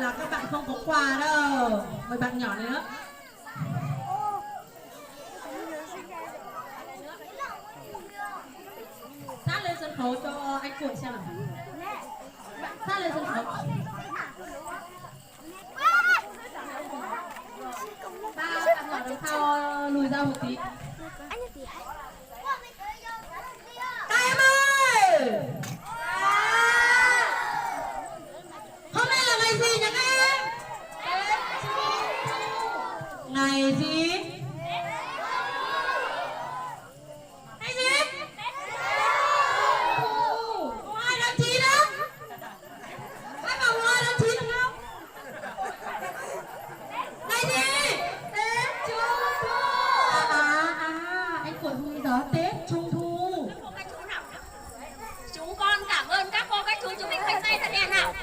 là các bạn không có quà đâu. Mời bạn nhỏ nữa. Sát lên sân khấu cho anh Cuội xem nào. Sát lên sân khấu. Ba bạn nhỏ đằng sau lùi ra một tí. Các em ơi! Hôm nay là ngày gì nhỉ các em? Ngày gì? Ngày gì? Mùng 2 tháng 9 á? Ai bảo mùng 2 tháng 9 đúng không? Ngày gì? Tết Trung Thu. Anh Cuội vui đó, Tết Trung Thu. Chúng con cảm ơn các cô các chú, chúng mình khoanh tay thật đẹp nào.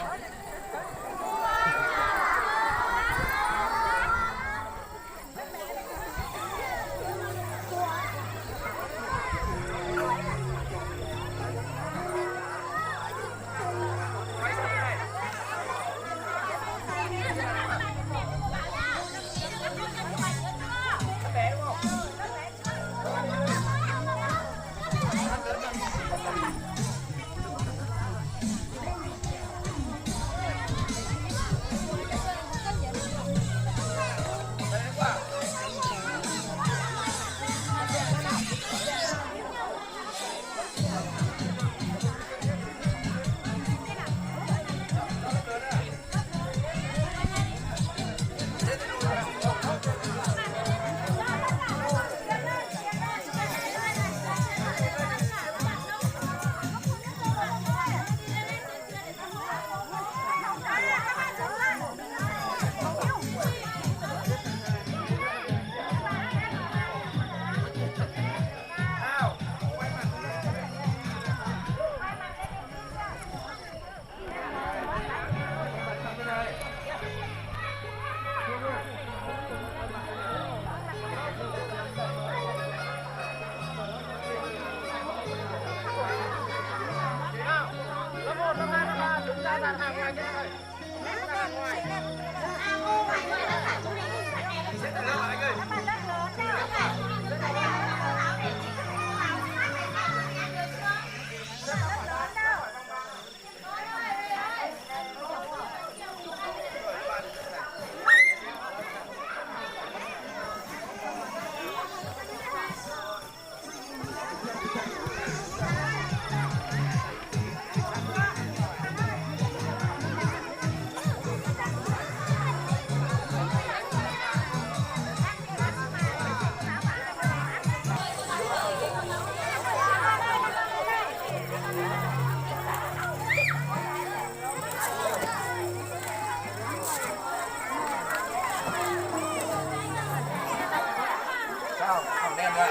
Không đen ra.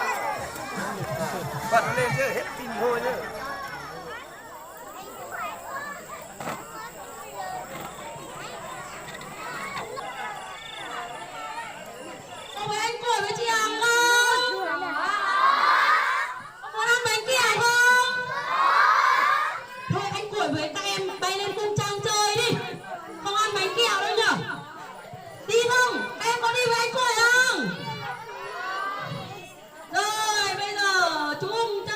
Bật nó lên chứ, hết pin thôi chứ. Có với anh Cuội với chị Hằng không? Có muốn ăn bánh kẹo không? Thôi anh Cuội với các em bay lên cung trang chơi đi. Không ăn bánh kẹo đâu nhở? Đi không? Các em có đi với anh Cuội không? Rồi bây giờ chúng cho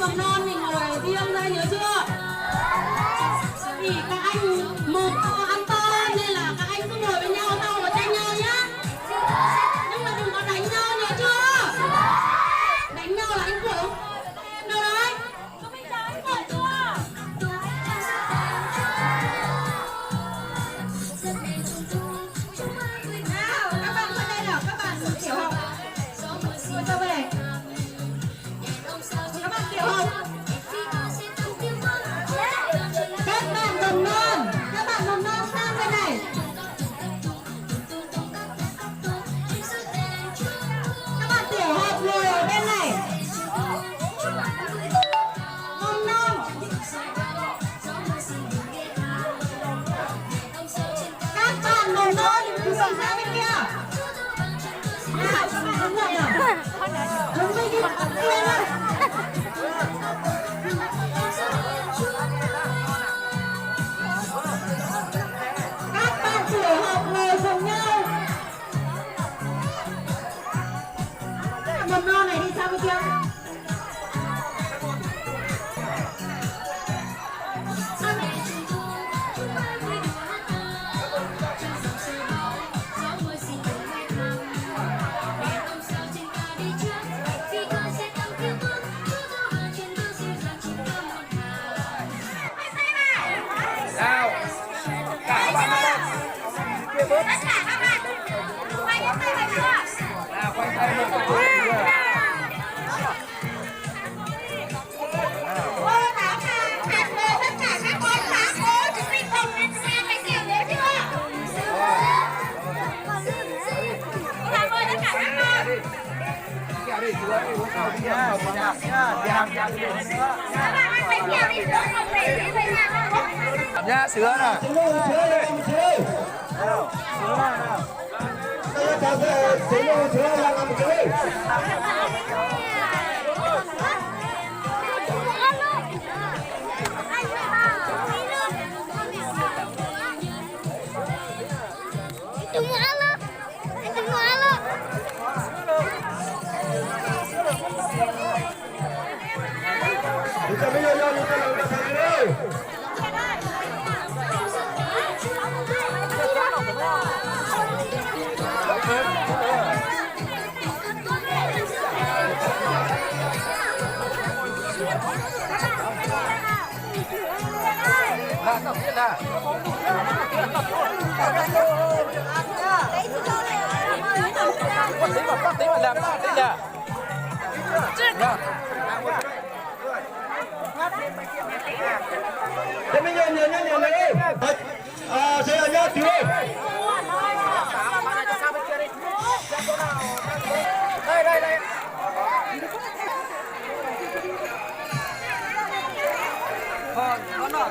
mầm non thì ngồi riêng ra nhớ chưa? Vì các anh một to ăn to nên là các anh cứ ngồi với nhau sau và tranh nhau nhá. Nhưng mà đừng có đánh nhau nhớ chưa? Đánh nhau là anh Củi không? Đâu đấy? Chúng mình chào anh Củi chưa? Nào, các bạn qua đây nào, các bạn tiểu học. Ngồi cho về. Các bạn tiểu học. Các bạn mầm non sang bên này. Các bạn tiểu học ngồi ở bên này. Mầm non. Các bạn mầm non đứng sang bên kia. Nào, các bạn đứng dậy nào. Đứng dậy đi bạn kia này. Các bạn tiểu học ngồi cùng nhau. Mầm non này đi sang bên kia. Nào, cả bạn kia bớt. Tất cả các bạn quay đến tay vào chưa? Nào, quay tay một cái. Cô giáo phạt mời tất cả các con khá cố chúng mình cùng lên xe cái kiểu nhớ chưa? Cô giáo mời tất cả các con. Kẹo đi dưới đi uống sau đi nha. Các bạn ăn bánh kẹo đi xuống không để đi về nhà không? Nha, sữa nè. Đừng ăn luôn. Đừng ăn luôn. Nào, tập tiếp nào. Bắt tí mà làm tí nha. Thế bây giờ nhớ đi. Sẽ là nhớ chưa? Đây. Thôi, nó nọ.